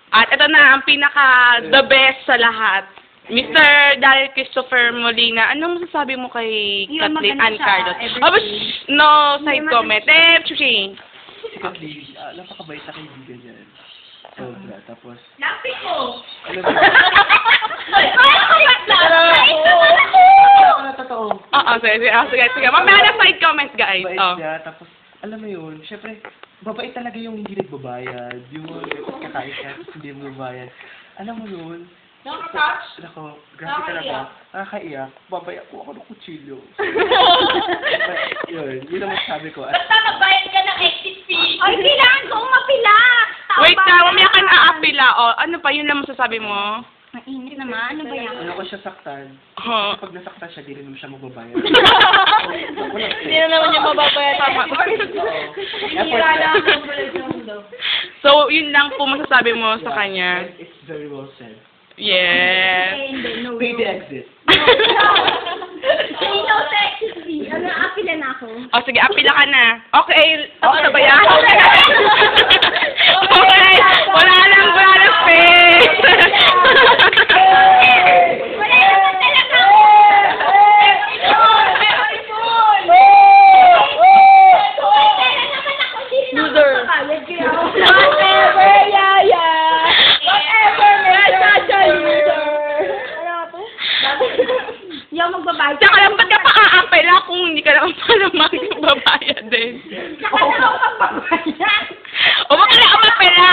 At ito na ang pinaka-the best sa lahat. Mr. Daryl Christopher Molina, anong masasabi mo kay Yun, Kathleen maganda Ann siya, Cardo? everything. Oh, no side comment. Chuching. Si Kathleen, napakabait na kaibigan niya. Sobra. Tapos, Lapit ko! alam mo, totoo. Oo, sige. Mamaya na side comment, guys. Bait Oh. niya. Tapos, alam mo yun, syempre, babait talaga yung hindi nagbabayad. Yung kakain ka, tapos hindi magbabayad. Alam mo yun, Nakaka-touch? Nako, grabe talaga. Nakakaiyak. Babaya po ako ng kutsilyo. Yun ang sabi ko. At, Basta magbayad ka ng exit fee. Ay, kailangan ko umapila! Wait na, mamaya ka na aapila. Oh, ano pa, yun lang masasabi mo? Mainit naman. Ano ba yan? ayoko siya saktan. Oh. Pag nasaktan siya, di rin naman siya magbabayad. Hindi na naman yung mababaya. Tama. Hira lang ang bulag ng mundo. So, yun lang po masasabi mo sa kanya. It's very well said. Yes. Hindi, no. Pay the exit. Sino sa exit fee? Ano, apila na ako? O, sige, apila ka na. Okay, tapos na ba yan? Okay, wala lang space. Wala naman talaga! Loser. Whatever, Yaya! Whatever, may such a loser! Ano po? Hindi ako magbabayad. Tsaka lang, ba't ka pa aapila kung hindi ka naman pala magbabayad din? Saka na ako magbabayad. O, wag ka na umapila.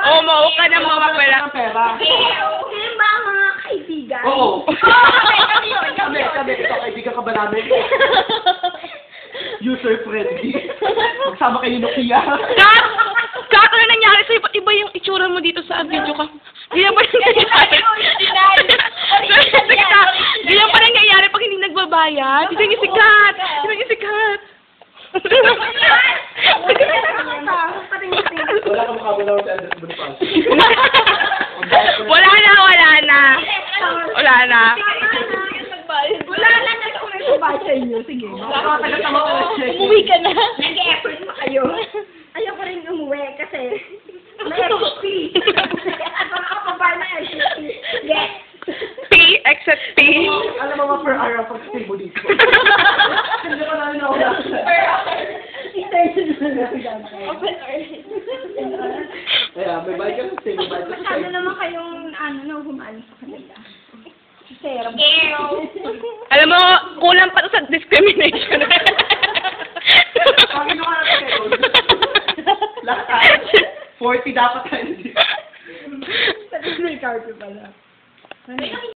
O, huwag ka na umapila. Ang pera. Okay ba mga kaibigan? Oo. Kami yun. Ito, kaibigan ka ba namin? User-friendly. Magsama kayo Nokia. Kat, ano nangyari sa'yo? Ba't iba yung itsura mo dito sa video ka? Ganyan pa rin nangyayari. Ganyan pa rin nangyayari pag hindi nagbabayad. Hindi naging sikat. Hindi naging sikat. Wala ka mukha mo na sa Andres Bonifacio. Wala na. Wala na ako nagbabayad sa inyo. Sige. Umuwi ka na. Nag-e-effort pa kayo. Ayoko rin umuwi kasi may exit fee. At baka kapabayad ng exit fee. Yes. P, except P. Alam mo ba per hour pag stay mo dito? Hindi ko namin ako Open or Kaya, may bayad ka sa stay, may bayad ka sa masyado side. naman kayong humalo sa kanila. Sero. Alam mo, kulang pa to sa discrimination. Pag ino ka natin kayo, lahat 40 dapat tayo dito. Sa Disney card pala.